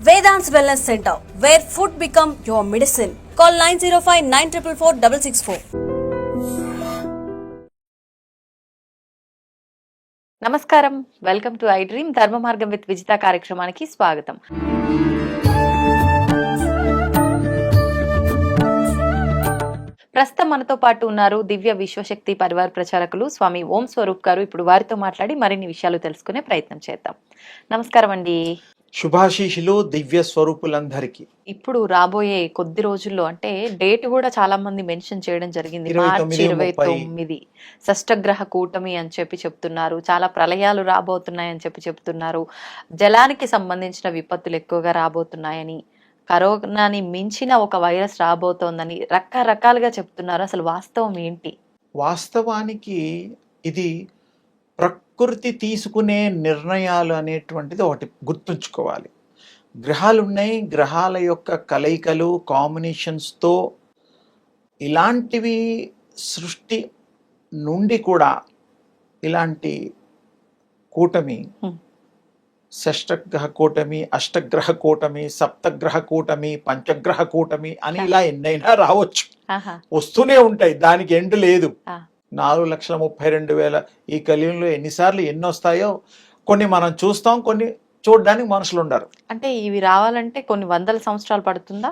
Vedant's Wellness Center, where food become your medicine. Call 905-944-664. నమస్కారం, welcome to I dream ధర్మ మార్గం with Vijitha కార్యక్రమానికి స్వాగతం. ప్రస్తుతం మనతో పాటు ఉన్నారు దివ్య విశ్వశక్తి పరివార్ ప్రచారకులు స్వామి ఓం స్వరూప్ గారు. ఇప్పుడు వారితో మాట్లాడి మరిన్ని విషయాలు తెలుసుకునే ప్రయత్నం చేద్దాం. నమస్కారం అండి. శుభాశీషులు దివ్య స్వరూపులందరికీ. ఇప్పుడు రాబోయే కొద్ది రోజుల్లో, అంటే డేట్ కూడా చాలా మంది మెన్షన్ చేయడం జరిగింది, మార్చి 29 షష్టగ్రహ కూటమి అని చెప్పి చెప్తున్నారు. చాలా ప్రళయాలు రాబోతున్నాయని చెప్పి చెప్తున్నారు. జలానికి సంబంధించిన విపత్తులు ఎక్కువగా రాబోతున్నాయని, కరోనాని మించిన ఒక వైరస్ రాబోతోందని రకరకాలుగా చెప్తున్నారు. అసలు వాస్తవం ఏంటి? వాస్తవానికి ఇది ప్రకృతి తీసుకునే నిర్ణయాలు అనేటువంటిది ఒకటి గుర్తుంచుకోవాలి. గ్రహాలు ఉన్నాయి, గ్రహాల యొక్క కలయికలు కాంబినేషన్స్తో ఇలాంటివి సృష్టి నుండి కూడా ఇలాంటి కూటమి, షష్టగ్రహ కూటమి, అష్టగ్రహ కూటమి, సప్తగ్రహ కూటమి, పంచగ్రహ కూటమి అని ఇలా ఎన్నైనా రావచ్చు, వస్తూనే ఉంటాయి. దానికి ఎండ్ లేదు. 4,32,000 ఈ కలియుగంలో ఎన్నిసార్లు ఎన్ని వస్తాయో కొన్ని మనం చూస్తాం, కొన్ని చూడడానికి మనుషులు ఉండరు. అంటే ఇవి రావాలంటే కొన్ని వందల సంవత్సరాలు పడుతుందా?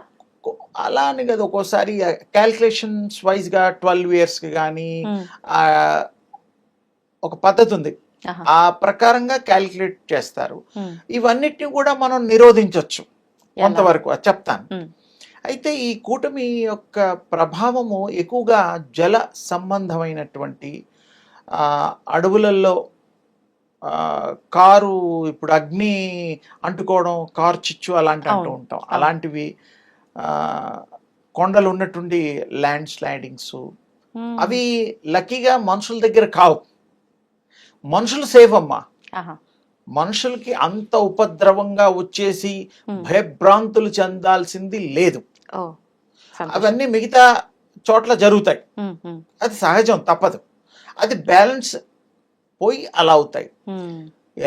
అలా అని కదా, ఒక్కోసారి క్యాల్కులేషన్స్ వైజ్గా 12 yearsకి కానీ ఒక పద్ధతి ఉంది, ఆ ప్రకారంగా క్యాల్కులేట్ చేస్తారు. ఇవన్నిటిని కూడా మనం నిరోధించవచ్చు కొంతవరకు, చెప్తాను. అయితే ఈ కూటమి యొక్క ప్రభావము ఎక్కువగా జల సంబంధమైనటువంటి అడవులలో కారు, ఇప్పుడు అగ్ని అంటుకోవడం, కారు చిచ్చు అలాంటి అంటూ ఉంటాం. అలాంటివి కొండలు ఉన్నటువంటి ల్యాండ్ స్లైడింగ్స్, అవి లక్కీగా మనుషుల దగ్గర కావు. మనుషులు సేఫ్ అమ్మా. మనుషులకి అంత ఉపద్రవంగా వచ్చేసి భయభ్రాంతులు చెందాల్సింది లేదు. అవన్నీ మిగతా చోట్ల జరుగుతాయి, అది సహజం, తప్పదు. అది బ్యాలెన్స్ పోయి అలా అవుతాయి.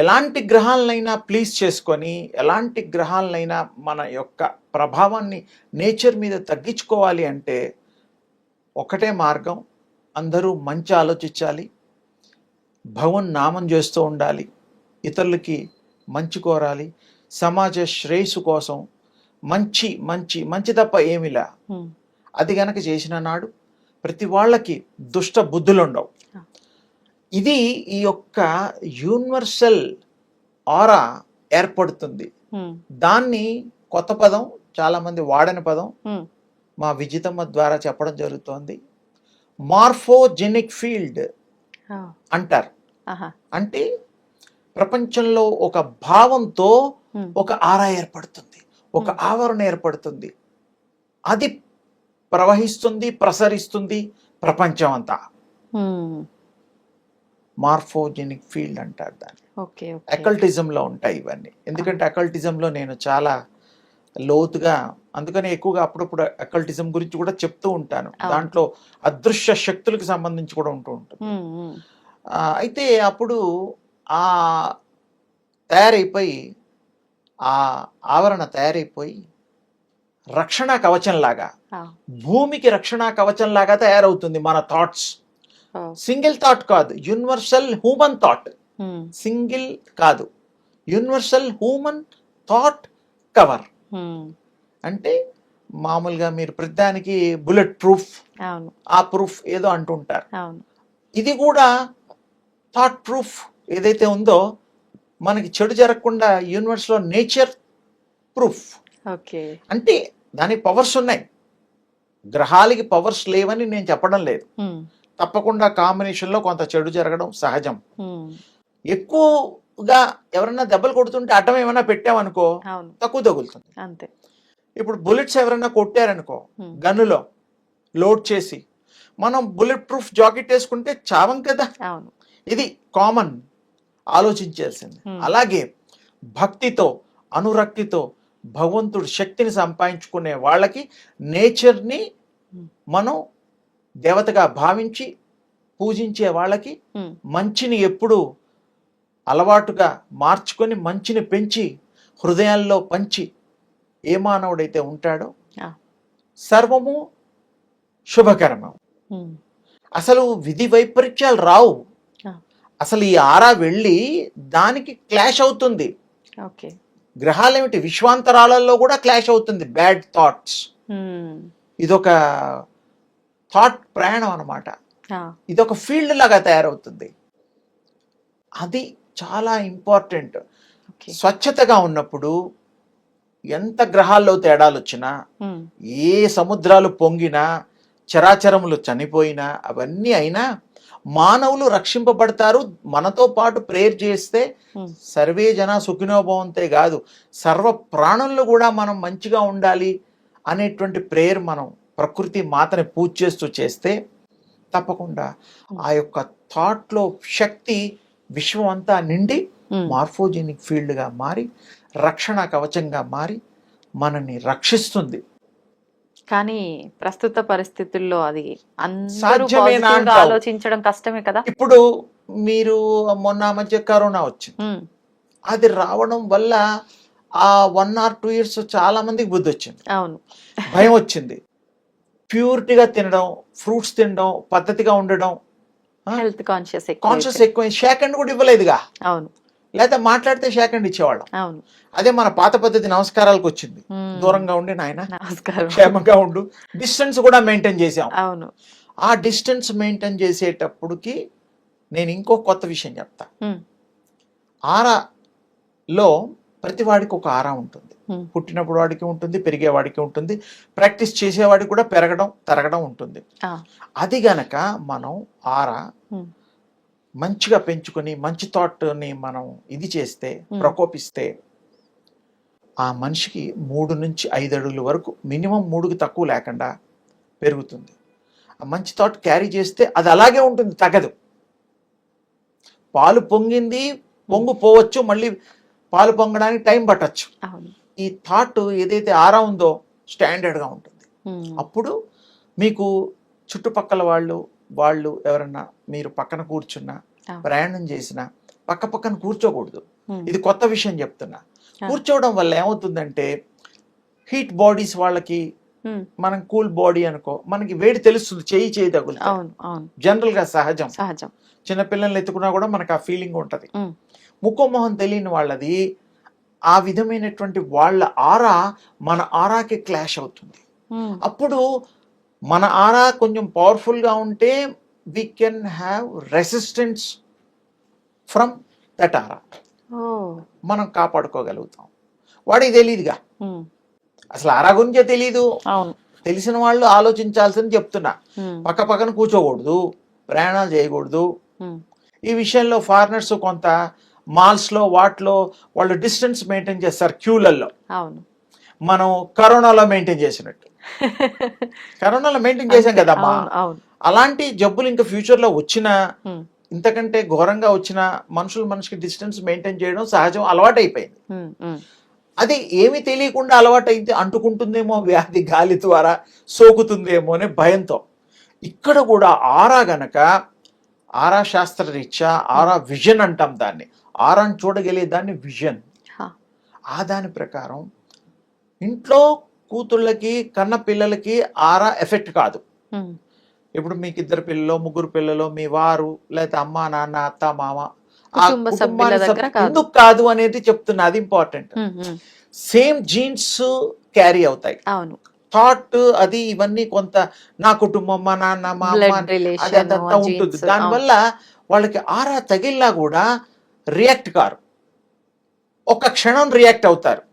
ఎలాంటి గ్రహాలనైనా ప్లీజ్ చేసుకొని, ఎలాంటి గ్రహాలనైనా మన యొక్క ప్రభావాన్ని నేచర్ మీద తగ్గించుకోవాలి అంటే ఒకటే మార్గం, అందరూ మంచి ఆలోచించాలి, భగవన్ నామం చేస్తూ ఉండాలి, ఇతరులకి మంచి కోరాలి, సమాజ శ్రేయస్సు కోసం మంచి మంచి మంచి తప్ప ఏమిలా. అది గనక చేసిన నాడు ప్రతి వాళ్ళకి దుష్ట బుద్ధులు ఉండవు. ఇది ఈ యొక్క యూనివర్సల్ ఆరా ఏర్పడుతుంది. దాన్ని కొత్త పదం, చాలా మంది వాడని పదం మా విజితమ్మ ద్వారా చెప్పడం జరుగుతోంది. మార్ఫోజెనిక్ ఫీల్డ్ అంటారు. అంటే ప్రపంచంలో ఒక భావంతో ఒక ఆరా ఏర్పడుతుంది, ఒక ఆవరణ ఏర్పడుతుంది, అది ప్రవహిస్తుంది, ప్రసరిస్తుంది ప్రపంచం అంతా. మార్ఫోజెనిక్ ఫీల్డ్ అంటారు దాన్ని. అకల్టిజంలో ఉంటాయి ఇవన్నీ. ఎందుకంటే అకల్టిజంలో నేను చాలా లోతుగా, అందుకని ఎక్కువగా అప్పుడప్పుడు అకల్టిజం గురించి కూడా చెప్తూ ఉంటాను. దాంట్లో అదృశ్య శక్తులకు సంబంధించి కూడా ఉంటూ ఉంటుంది. అయితే అప్పుడు ఆ తయారైపోయి, ఆ ఆవరణ తయారైపోయి రక్షణ కవచంలాగా, భూమికి రక్షణ కవచంలాగా తయారవుతుంది మన థాట్స్. సింగిల్ థాట్ కాదు, యూనివర్సల్ హ్యూమన్ థాట్. సింగిల్ కాదు, యూనివర్సల్ హ్యూమన్ థాట్ కవర్. అంటే మామూలుగా మీరు ప్రతిదానికి బుల్లెట్ ప్రూఫ్, ఆ ప్రూఫ్ ఏదో అంటుంటారు. ఇది కూడా థాట్ ప్రూఫ్ ఏదైతే ఉందో, మనకి చెడు జరగకుండా యూనివర్స్లో నేచర్ ప్రూఫ్. అంటే దానికి పవర్స్ ఉన్నాయి. గ్రహాలకి పవర్స్ లేవని నేను చెప్పడం లేదు. తప్పకుండా కాంబినేషన్లో కొంత చెడు జరగడం సహజం. ఎక్కువగా ఎవరైనా దెబ్బలు కొడుతుంటే అడ్డం ఏమైనా పెట్టామనుకో తక్కువ తగులుతుంది. అంతే. ఇప్పుడు బుల్లెట్స్ ఎవరైనా కొట్టారనుకో, గన్నులో లోడ్ చేసి, మనం బుల్లెట్ ప్రూఫ్ జాకెట్ వేసుకుంటే చావం కదా. ఇది కామన్, ఆలోచించాల్సింది. అలాగే భక్తితో, అనురక్తితో భగవంతుడి శక్తిని సంపాదించుకునే వాళ్ళకి నేచర్ని మనం దేవతగా భావించి పూజించే వాళ్ళకి మంచిని ఎప్పుడు అలవాటుగా మార్చుకొని మంచిని పెంచి హృదయాల్లో పంచి ఏ మానవుడైతే ఉంటాడో ఆ. సర్వము శుభకరము. అసలు విధి వైపరీత్యాలు రావు. ఆ. అసలు ఈ ఆరా వెళ్ళి దానికి క్లాష్ అవుతుంది. ఓకే. గ్రహాలు ఏమిటి, విశ్వాంతరాలలో కూడా క్లాష్ అవుతుంది. బ్యాడ్ థాట్స్, ఇదొక థాట్ ప్రయాణం అన్నమాట. ఇదొక ఫీల్డ్ లాగా తయారవుతుంది. అది చాలా ఇంపార్టెంట్. స్వచ్ఛతగా ఉన్నప్పుడు ఎంత గ్రహాల్లో తేడాలు వచ్చినా, ఏ సముద్రాలు పొంగినా, చరాచరములు చనిపోయినా, అవన్నీ అయినా మానవులు రక్షింపబడతారు. మనతో పాటు ప్రేయర్ చేస్తే సర్వే జన సుఖినోభవంతే కాదు, సర్వ ప్రాణులు కూడా మనం మంచిగా ఉండాలి అనేటువంటి ప్రేయర్ మనం ప్రకృతి మాతని పూజ చేస్తూ చేస్తే తప్పకుండా ఆ యొక్క థాట్లో శక్తి విశ్వం అంతా నిండి మార్ఫోజెనిక్ ఫీల్డ్గా మారి రక్షణ కవచంగా మారి మనల్ని రక్షిస్తుంది. కానీ ప్రస్తుత పరిస్థితుల్లో అది సాధ్యమేనా ఆలోచించడం కష్టమే కదా. ఇప్పుడు మీరు మొన్న మధ్య కరోనా వచ్చింది, అది రావడం వల్ల ఆ 1 or 2 years చాలా మందికి బుద్ధి వచ్చింది. అవును, భయం వచ్చింది. ప్యూరిటీగా తినడం, ఫ్రూట్స్ తినడం, పద్ధతిగా ఉండడం, హెల్త్ కాన్షియస్ ఎక్కువ. షేక్ హ్యాండ్ కూడా ఇవ్వలేదుగా. అవును, లేదా మాట్లాడితే షేక్ హ్యాండ్ ఇచ్చేవాళ్ళం. అవును. అదే మన పాత పద్ధతి నమస్కారాలకు వచ్చింది. దూరంగా ఉండి నాయన నమస్కారం, క్షేమంగా ఉండు. డిస్టెన్స్ కూడా మెయింటైన్ చేసాం. అవును. ఆ డిస్టెన్స్ మెయింటైన్ చేసేటప్పటికి నేను ఇంకో కొత్త విషయం చెప్తా. ఆరాలో ప్రతి వాడికి ఒక ఆరా ఉంటుంది. పుట్టినప్పుడు వాడికి ఉంటుంది, పెరిగేవాడికి ఉంటుంది, ప్రాక్టీస్ చేసేవాడికి కూడా పెరగడం తరగడం ఉంటుంది. అది గనక మనం ఆరా మంచిగా పెంచుకొని మంచి థాట్ని మనం ఇది చేస్తే, ప్రకోపిస్తే, ఆ మనిషికి 3 నుంచి 5 అడుగుల వరకు మినిమం 3కి తక్కువ లేకుండా పెరుగుతుంది. ఆ మంచి థాట్ క్యారీ చేస్తే అది అలాగే ఉంటుంది, తగ్గదు. పాలు పొంగింది పొంగిపోవచ్చు, మళ్ళీ పాలు పొంగడానికి టైం పట్టచ్చు. ఈ థాట్ ఏదైతే ఆరా ఉందో స్టాండర్డ్గా ఉంటుంది. అప్పుడు మీకు చుట్టుపక్కల వాళ్ళు ఎవరన్నా మీరు పక్కన కూర్చున్నా, ప్రయాణం చేసినా పక్కన కూర్చోకూడదు. ఇది కొత్త విషయం చెప్తున్నా. కూర్చోవడం వల్ల ఏమవుతుందంటే హీట్ బాడీస్ వాళ్ళకి, మనం కూల్ బాడీ అనుకో, మనకి వేడి తెలుస్తుంది, చేయి తగులుతుంది. జనరల్ గా సహజం. చిన్నపిల్లల్ని ఎత్తుకున్నా కూడా మనకు ఆ ఫీలింగ్ ఉంటది. ముఖమొహం తెలియని వాళ్ళది ఆ విధమైనటువంటి వాళ్ళ ఆరా మన ఆరాకి క్లాష్ అవుతుంది. అప్పుడు మన ఆరా కొంచెం పవర్ఫుల్ గా ఉంటే we can have resistance from that aura. మనం కాపాడుకోగలుగుతాం. వాడికి తెలియదుగా, అసలు ఆరా గురించే తెలీదు. తెలిసిన వాళ్ళు ఆలోచించాల్సింది చెప్తున్నా. పక్కన కూర్చోకూడదు, ప్రయాణాలు చేయకూడదు. ఈ విషయంలో ఫారినర్స్ కొంత మాల్స్ లో వాటిలో వాళ్ళు డిస్టెన్స్ మెయింటైన్ చేస్తారు క్యూలలో. మనం కరోనాలో మెయింటైన్ చేసినట్టు. కరోనాలో మెయింటైన్ చేసాం కదమ్మా. అలాంటి జబ్బులు ఇంకా ఫ్యూచర్ లో వచ్చినా, ఇంతకంటే ఘోరంగా వచ్చిన మనిషికి డిస్టెన్స్ మెయింటైన్ చేయడం సహజం, అలవాటు అయిపోయింది. అది ఏమి తెలియకుండా అలవాటైతే అంటుకుంటుందేమో వ్యాధి, గాలి ద్వారా సోకుతుందేమో అనే భయంతో. ఇక్కడ కూడా ఆరా గనక, ఆరా శాస్త్ర రీత్యా ఆరా విజన్ అంటాం దాన్ని. ఆరాని చూడగలిగే దాన్ని విజన్. ఆ దాని ప్రకారం ఇంట్లో కూతుళ్ళకి, కన్న పిల్లలకి ఆరా ఎఫెక్ట్ కాదు. ఇప్పుడు మీకు 2 పిల్లలు, 3 పిల్లలు, మీ వారు, లేకపోతే అమ్మ, నాన్న, అత్త, మామ, ఎందుకు కాదు అనేది చెప్తున్నా. అది ఇంపార్టెంట్. సేమ్ జీన్స్ క్యారీ అవుతాయి. థాట్ అది ఇవన్నీ కొంత నా కుటుంబం, మా నాన్న, మా అమ్మ, అది అదంతా ఉంటుంది. దానివల్ల వాళ్ళకి ఆరా తగిలినా కూడా రియాక్ట్ కారు. ఒక క్షణం రియాక్ట్ అవుతారు.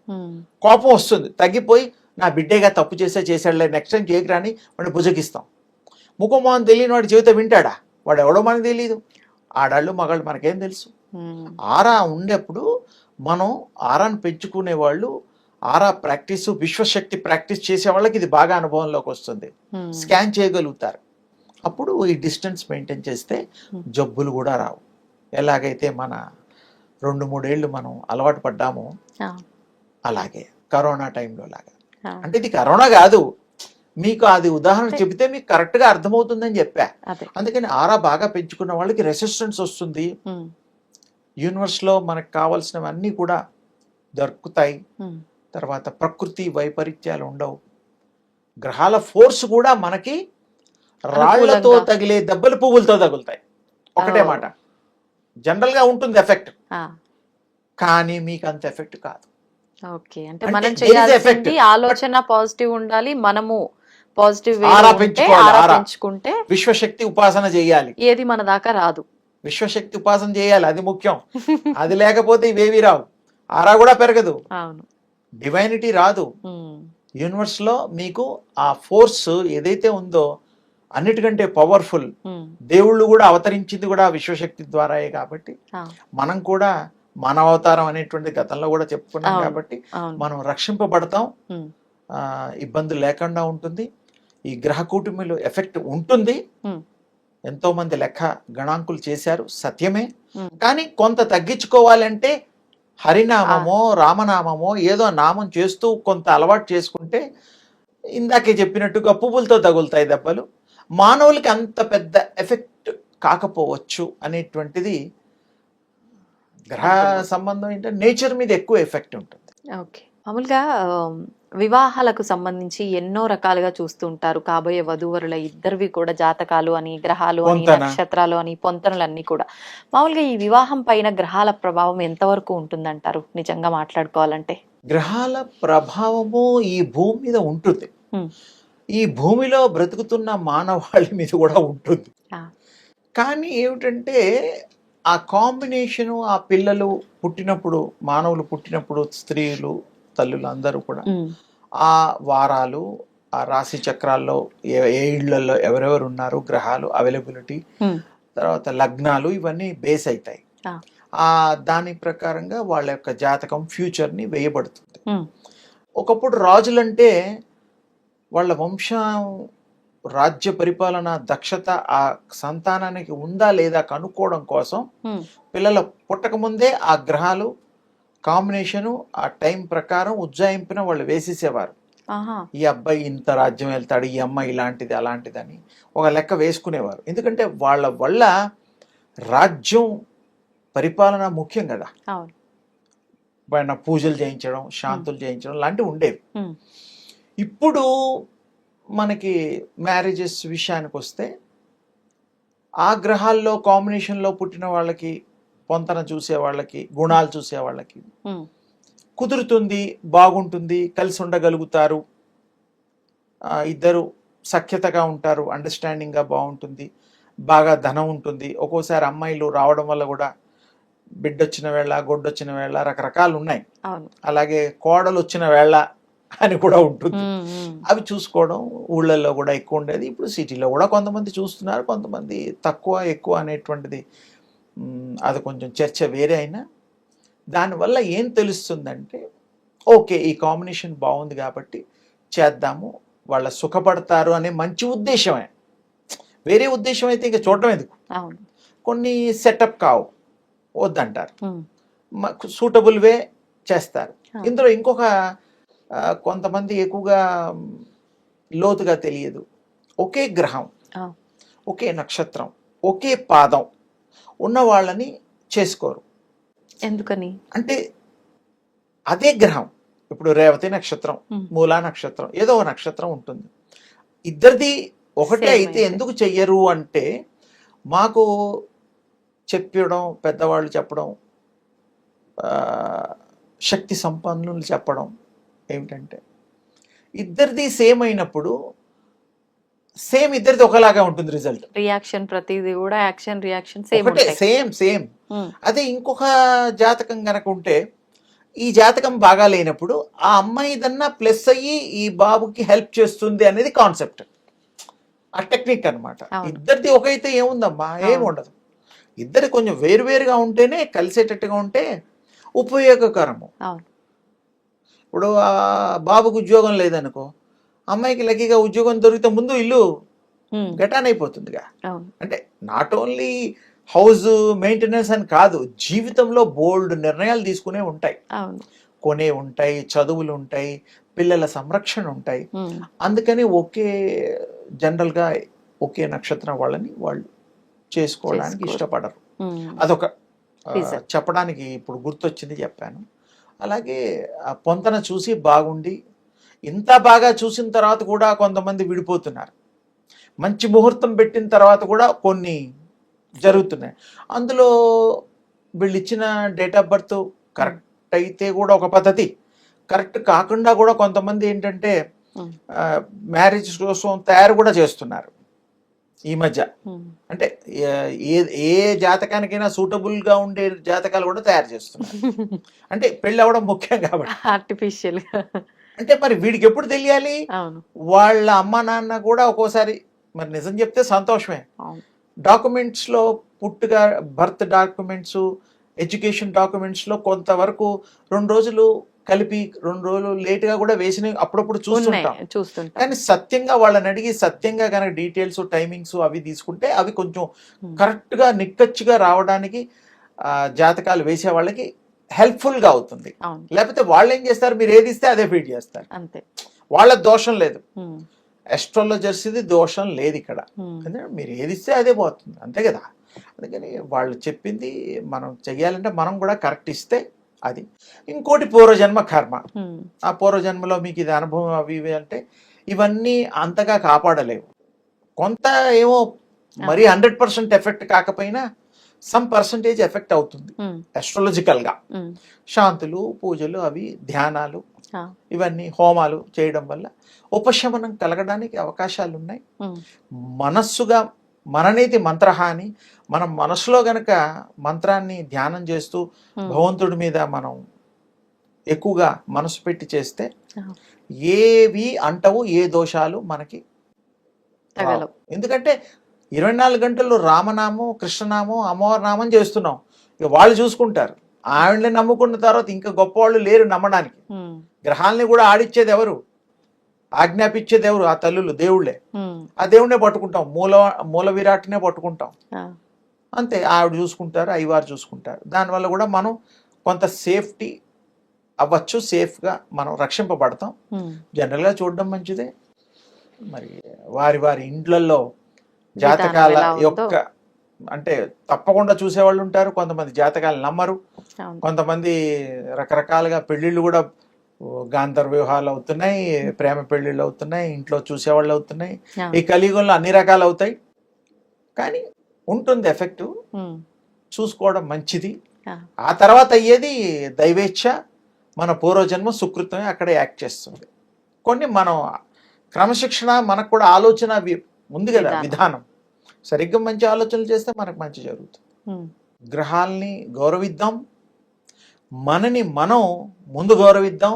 కోపం వస్తుంది, తగ్గిపోయి నా బిడ్డేగా తప్పు చేశాడులే, నెక్స్ట్ టైం చేయకరాని వాడిని భుజగిస్తాం. ముఖమోహన్ తెలియని వాడి జీవితం వింటాడా? వాడు ఎవడో మనకు తెలియదు. ఆడాళ్ళు మగాళ్ళు మనకేం తెలుసు. ఆరా ఉండేప్పుడు మనం ఆరాను పెంచుకునే వాళ్ళు, ఆరా ప్రాక్టీస్, విశ్వశక్తి ప్రాక్టీస్ చేసే వాళ్ళకి ఇది బాగా అనుభవంలోకి వస్తుంది. స్కాన్ చేయగలుగుతారు. అప్పుడు ఈ డిస్టెన్స్ మెయింటైన్ చేస్తే జబ్బులు కూడా రావు. ఎలాగైతే మన 2-3 ఏళ్ళు మనం అలవాటు పడ్డామో అలాగే కరోనా టైంలో లాగా. అంటే ఇది కరోనా కాదు, మీకు అది ఉదాహరణ చెబితే మీకు కరెక్ట్ గా అర్థమవుతుందని చెప్పా. అందుకని ఆరా బాగా పెంచుకున్న వాళ్ళకి రెసిస్టెన్స్ వస్తుంది. యూనివర్స్ లో మనకు కావాల్సినవన్నీ కూడా దొరుకుతాయి. తర్వాత ప్రకృతి వైపరీత్యాలు ఉండవు, గ్రహాల ఫోర్స్ కూడా మనకి రాళ్లతో అనుకూలంగా. తగిలే దెబ్బలు పువ్వులతో తగులుతాయి, ఒకటే మాట. జనరల్గా ఉంటుంది ఎఫెక్ట్, కానీ మీకు అంత ఎఫెక్ట్ కాదు. ఓకే, అంటే అంటే మనం there is effect, చేయాల్సింది ఆలోచన పాజిటివ్ ఉండాలి, మనము పాజిటివ్ ఆరా పెంచుకోవాలి, ఆరా. పెంచుకుంటే విశ్వశక్తి ఉపాసన చేయాలి, ఏది మన దాకా రాదు. విశ్వశక్తి ఉపాసన చేయాలి, అది ముఖ్యం. అది లేకపోతే ఇవేవి రావు, ఆరా కూడా పెరగదు, అవును. డివైనిటీ రాదు. ఉమ్, యూనివర్స్ లో మీకు ఆ ఫోర్స్ ఏదైతే ఉందో అన్నిటికంటే పవర్ఫుల్. ఉమ్, దేవుళ్ళు కూడా అవతరించింది కూడా విశ్వశక్తి ద్వారాయే కాబట్టి ఆ, మనం కూడా మానవావతారం అనేటువంటి గతంలో కూడా చెప్పుకున్నాం అవును. కాబట్టి అవును. మనం రక్షింపబడతాం, ఉమ్, ఇబ్బందులు లేకుండా ఉంటుంది. ఈ గ్రహ కూటమిలో ఎఫెక్ట్ ఉంటుంది. ఉమ్, ఎంతో మంది లెక్క గణాంకులు చేశారు, సత్యమే. ఉమ్, కానీ కొంత తగ్గించుకోవాలంటే హరినామమో రామనామమో ఏదో నామం చేస్తూ కొంత అలవాటు చేసుకుంటే ఇందాకే చెప్పినట్టుగా పువ్వులతో తగులుతాయి దెబ్బలు, మానవులకి అంత పెద్ద ఎఫెక్ట్ కాకపోవచ్చు అనేటువంటిది. గ్రహ సంబంధం ఏంటంటే నేచర్ మీద ఎక్కువ ఎఫెక్ట్ ఉంటుంది. ఓకే. మామూలుగా వివాహాలకు సంబంధించి ఎన్నో రకాలుగా చూస్తూ ఉంటారు. కాబోయే వధూవరుల ఇద్దరివి కూడా జాతకాలు అని, గ్రహాలు అని, పొంతన. నక్షత్రాలు అని, పొంతనలన్నీ కూడా. మామూలుగా ఈ వివాహం పైన గ్రహాల ప్రభావం ఎంతవరకు ఉంటుందంటారు నిజంగా మాట్లాడుకోవాలంటే? గ్రహాల ప్రభావము ఈ భూమి మీద ఉంటుంది, ఉమ్, ఈ భూమిలో బ్రతుకుతున్న మానవాళి మీద కూడా ఉంటుంది. ఆ, కానీ ఏమిటంటే ఆ కాంబినేషను, ఆ పిల్లలు పుట్టినప్పుడు, మానవులు పుట్టినప్పుడు, స్త్రీలు తల్లులు అందరూ కూడా ఉమ్, ఆ వారాలు, ఆ రాశి చక్రాల్లో ఏ ఇళ్లలో ఎవరెవరు ఉన్నారు, గ్రహాలు అవైలబిలిటీ, ఉమ్, తర్వాత లగ్నాలు, ఇవన్నీ బేస్ అవుతాయి. ఆ, ఆ దాని ప్రకారంగా వాళ్ళ యొక్క జాతకం ఫ్యూచర్ని వేయబడుతుంది. ఉమ్, ఒకప్పుడు రాజులంటే వాళ్ళ వంశం రాజ్య పరిపాలన దక్షత ఆ సంతానానికి ఉందా లేదా కనుక్కోవడం కోసం ఉమ్, పిల్లల పుట్టకముందే ఆ గ్రహాలు కాంబినేషను ఆ టైం ప్రకారం ఉజ్జాయింపున వాళ్ళు వేసేసేవారు. ఆహా, ఈ అబ్బాయి ఇంత రాజ్యం వెళ్తాడు, ఈ అమ్మాయి ఇలాంటిది అలాంటిదని ఒక లెక్క వేసుకునేవారు. ఎందుకంటే వాళ్ళ వల్ల రాజ్యం పరిపాలన ముఖ్యం కదా, అవును. పైన పూజలు చేయించడం, శాంతులు చేయించడం లాంటివి ఉండేవి. ఉమ్, ఇప్పుడు మనకి మ్యారేజెస్ విషయానికి వస్తే ఆ గ్రహాల్లో కాంబినేషన్లో పుట్టిన వాళ్ళకి, పొంతన చూసే వాళ్ళకి, గుణాలు చూసే వాళ్ళకి ఉమ్, కుదురుతుంది, బాగుంటుంది, కలిసి ఉండగలుగుతారు, ఇద్దరు సఖ్యతగా ఉంటారు, అండర్స్టాండింగ్గా బాగుంటుంది, బాగా ధనం ఉంటుంది. ఒక్కోసారి అమ్మాయిలు రావడం వల్ల కూడా బిడ్డొచ్చిన వేళ, గొడ్డొచ్చిన వేళ రకరకాలు ఉన్నాయి. అవును. అలాగే కోడలు వచ్చిన వేళ అని కూడా ఉంటుంది. ఉమ్, ఉమ్, అవి చూసుకోవడం ఊళ్ళల్లో కూడా ఎక్కువ ఉండేది. ఇప్పుడు సిటీలో కూడా కొంతమంది చూస్తున్నారు, కొంతమంది తక్కువ ఎక్కువ అనేటువంటిది అది కొంచెం చర్చ వేరే అయినా దానివల్ల ఏం తెలుస్తుందంటే ఓకే ఈ కాంబినేషన్ బాగుంది కాబట్టి చేద్దాము, వాళ్ళ సుఖపడతారు అనే మంచి ఉద్దేశమే. వేరే ఉద్దేశం అయితే ఇంకా చూడడం ఎందుకు. అవును. కొన్ని సెటప్ కావు, వద్దంటారు, ఉమ్, సూటబుల్ వే చేస్తారు. ఆ. ఇందులో ఇంకొక కొంతమంది ఎక్కువగా లోతుగా తెలియదు. ఒకే గ్రహం, ఆ, ఒకే నక్షత్రం, ఒకే పాదం ఉన్న వాళ్ళని చేసుకోరు. ఎందుకని? అంటే అదే గ్రహం, ఇప్పుడు రేవతి నక్షత్రం, ఉమ్, మూలా నక్షత్రం, ఏదో ఒక నక్షత్రం ఉంటుంది, ఇద్దరిది ఒకటే Same అయితే అయితే. ఎందుకు చెయ్యరు అంటే మాకు చెప్పడం, పెద్దవాళ్ళు చెప్పడం, శక్తి సంపన్నులు చెప్పడం ఏమిటంటే ఇద్దరిది సేమ్ అయినప్పుడు సేమ్ ఇద్దరిది ఒకలాగా ఉంటుంది రిజల్ట్. రియాక్షన్ ప్రతిదీ కూడా యాక్షన్ రియాక్షన్ సేమ్ ఒకటే, ఉంటాయి. Same same. ఉమ్, అదే ఇంకొక జాతకం గనక ఉంటే ఈ జాతకం బాగా లేనప్పుడు ఆ అమ్మాయిదన్నా ప్లస్ అయ్యి ఈ బాబుకి హెల్ప్ చేస్తుంది అనేది కాన్సెప్ట్, ఆ టెక్నిక్ అన్నమాట. అవును. ఇద్దరిది ఒకైతే ఏముందమ్మా, ఏమి అవును. ఉండదు. ఇద్దరు కొంచెం వేరువేరుగా ఉంటేనే కలిసేటట్టుగా ఉంటే ఉపయోగకరము. అవును. ఇప్పుడు ఆ బాబుకు ఉద్యోగం లేదనుకో, అమ్మాయికి లక్కీగా ఉద్యోగం దొరికితే ముందు ఇల్లు ఉమ్, గటాన్ అయిపోతుందిగా. అవును. అంటే నాట్ ఓన్లీ హౌస్ మెయింటెనెన్స్ అని కాదు, జీవితంలో బోల్డ్ నిర్ణయాలు తీసుకునే ఉంటాయి, అవును. కొనే ఉంటాయి, చదువులు ఉంటాయి, పిల్లల సంరక్షణ ఉంటాయి. ఉమ్, అందుకని ఒకే జనరల్గా ఒకే నక్షత్రం వాళ్ళని వాళ్ళు చేసుకోవడానికి చేసుకోరు. ఇష్టపడరు. ఉమ్, అదొక Reason. చెప్పడానికి ఇప్పుడు గుర్తొచ్చింది చెప్పాను. అలాగే ఆ పొంతన చూసి బాగుండి, ఇంత బాగా చూసిన తర్వాత కూడా కొంతమంది విడిపోతున్నారు. మంచి ముహూర్తం పెట్టిన తర్వాత కూడా కొన్ని జరుగుతున్నాయి. అందులో వీళ్ళు ఇచ్చిన డేట్ ఆఫ్ బర్త్ కరెక్ట్ అయితే కూడా ఒక పద్ధతి, కరెక్ట్ కాకుండా కూడా కొంతమంది ఏంటంటే మ్యారేజ్ కోసం తయారు కూడా చేస్తున్నారు ఈ మధ్య. అంటే ఏ జాతకానికైనా సూటబుల్గా ఉండే జాతకాలు కూడా తయారు చేస్తున్నారు. అంటే పెళ్ళి అవ్వడం ముఖ్యం కాబట్టి ఆర్టిఫిషియల్. అంటే మరి వీడికి ఎప్పుడు తెలియాలి? వాళ్ళ అమ్మ నాన్న కూడా ఒక్కోసారి మరి నిజం చెప్తే సంతోషమే. డాక్యుమెంట్స్లో పుట్టుగా బర్త్ డాక్యుమెంట్స్, ఎడ్యుకేషన్ డాక్యుమెంట్స్లో కొంతవరకు 2 రోజులు కలిపి 2 రోజులు లేట్గా కూడా వేసినవి అప్పుడప్పుడు చూస్తుంటాం. కానీ సత్యంగా వాళ్ళని అడిగి సత్యంగా కనుక డీటెయిల్స్, టైమింగ్స్ అవి తీసుకుంటే అవి కొంచెం కరెక్ట్గా నిక్కచ్చిగా రావడానికి జాతకాలు వేసే వాళ్ళకి హెల్ప్ఫుల్గా అవుతుంది. లేకపోతే వాళ్ళు ఏం చేస్తారు, మీరు ఏది ఇస్తే అదే ఫీడ్ చేస్తారు. అంతే, వాళ్ళ దోషం లేదు. అస్ట్రాలజర్స్ ఇది దోషం లేదు ఇక్కడ. మీరు ఏది ఇస్తే అదే పోతుంది, అంతే కదా. అందుకని వాళ్ళు చెప్పింది మనం చెయ్యాలంటే మనం కూడా కరెక్ట్ ఇస్తే అది. ఇంకోటి పూర్వజన్మ కర్మ. ఆ పూర్వజన్మలో మీకు ఇది అనుభవం అవి ఇవి అంటే ఇవన్నీ అంతగా కాపాడలేవు. కొంత ఏమో మరీ 100% ఎఫెక్ట్ కాకపోయినా సమ్ పర్సంటేజ్ ఎఫెక్ట్ అవుతుంది అస్ట్రాలజికల్గా. శాంతులు, పూజలు, అవి ధ్యానాలు, ఇవన్నీ హోమాలు చేయడం వల్ల ఉపశమనం కలగడానికి అవకాశాలు ఉన్నాయి. మనస్సుగా మననేతి మంత్రహాని, మనం మనసులో గనక మంత్రాన్ని ధ్యానం చేస్తూ భగవంతుడి మీద మనం ఎక్కువగా మనసు పెట్టి చేస్తే ఏవి అంటవు, ఏ దోషాలు మనకి రావు. ఎందుకంటే 24 గంటల్లో రామనామం, కృష్ణనామం, అమ్మవారి నామం చేస్తున్నాం. ఇక వాళ్ళు చూసుకుంటారు. ఆవిడని నమ్ముకున్న తర్వాత ఇంకా గొప్పవాళ్ళు లేరు నమ్మడానికి. గ్రహాలని కూడా ఆడిచ్చేది ఎవరు, ఆజ్ఞాపించేది ఎవరు? ఆ తల్లులు, దేవుళ్ళే. ఆ దేవుడినే పట్టుకుంటాం, మూల విరాట్నే పట్టుకుంటాం. అంతే, ఆవిడ చూసుకుంటారు, అయ్యవారు చూసుకుంటారు. దానివల్ల కూడా మనం కొంత సేఫ్టీ అవ్వచ్చు, సేఫ్గా మనం రక్షింపబడతాం. జనరల్గా చూడడం మంచిదే. మరి వారి వారి ఇండ్లలో జాతకాల యొక్క అంటే తప్పకుండా చూసేవాళ్ళు ఉంటారు. కొంతమంది జాతకాలు నమ్మరు. కొంతమంది రకరకాలుగా పెళ్ళిళ్ళు కూడా గాంధర్వ వివాహాలు అవుతున్నాయి, ప్రేమ పెళ్ళిళ్ళు అవుతున్నాయి, ఇంట్లో చూసేవాళ్ళు అవుతున్నాయి. ఈ కలియుగంలో అన్ని రకాలు అవుతాయి. కానీ ఉంటుంది ఎఫెక్ట్, చూసుకోవడం మంచిది. ఆ తర్వాత అయ్యేది దైవేచ్ఛ, మన పూర్వజన్మ సుకృతమే అక్కడ యాక్ట్ చేస్తుంది. కొన్ని మనం క్రమశిక్షణ, మనకు కూడా ఆలోచన ఉంది కదా, విధానం సరిగ్గా మంచి ఆలోచనలు చేస్తే మనకు మంచి జరుగుతుంది. గ్రహాలని గౌరవిద్దాం, మనని మనం ముందు గౌరవిద్దాం,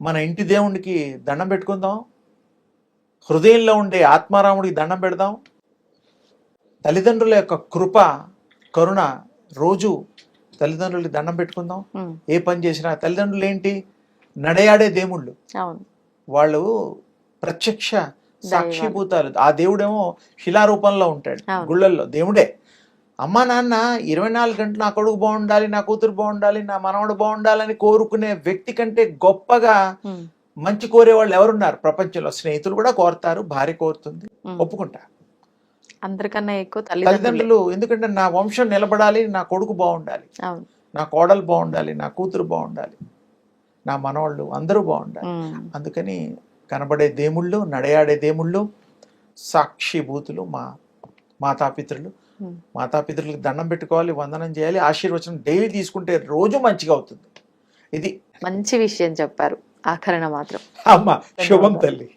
మన ఇంటి దేవుడికి దండం పెట్టుకుందాం, హృదయంలో ఉండే ఆత్మారాముడికి దండం పెడదాం. తల్లిదండ్రుల యొక్క కృప, కరుణ రోజు తల్లిదండ్రులకి దండం పెట్టుకుందాం. ఏ పని చేసినా తల్లిదండ్రులు ఏంటి, నడయాడే దేవుళ్ళు. వాళ్ళు ప్రత్యక్ష సాక్షిభూతాలు. ఆ దేవుడేమో శిలారూపంలో ఉంటాడు గుళ్ళల్లో, దేవుడే. అమ్మా నాన్న 24 గంటలు నా కొడుకు బాగుండాలి, నా కూతురు బాగుండాలి, నా మనవడు బాగుండాలని కోరుకునే వ్యక్తి కంటే గొప్పగా మంచి కోరేవాళ్ళు ఎవరున్నారు ప్రపంచంలో? స్నేహితులు కూడా కోరుతారు, భార్య కోరుతుంది, ఒప్పుకుంటా. అందరికన్నా ఎక్కువ తల్లిదండ్రులు. ఎందుకంటే నా వంశం నిలబడాలి, నా కొడుకు బాగుండాలి, నా కోడలు బాగుండాలి, నా కూతురు బాగుండాలి, నా మనవాళ్ళు అందరూ బాగుండాలి. అందుకని కనబడే దేవుళ్ళు, నడయాడే దేవుళ్ళు, సాక్షిభూతులు మా మాతాపితృలు. మాతాపితృలకు దండం పెట్టుకోవాలి, వందనం చేయాలి, ఆశీర్వచనం డైలీ తీసుకుంటే రోజు మంచిగా అవుతుంది. ఇది మంచి విషయం చెప్పారు. ఆఖరణ మాత్రం అమ్మ శుభం తల్లి.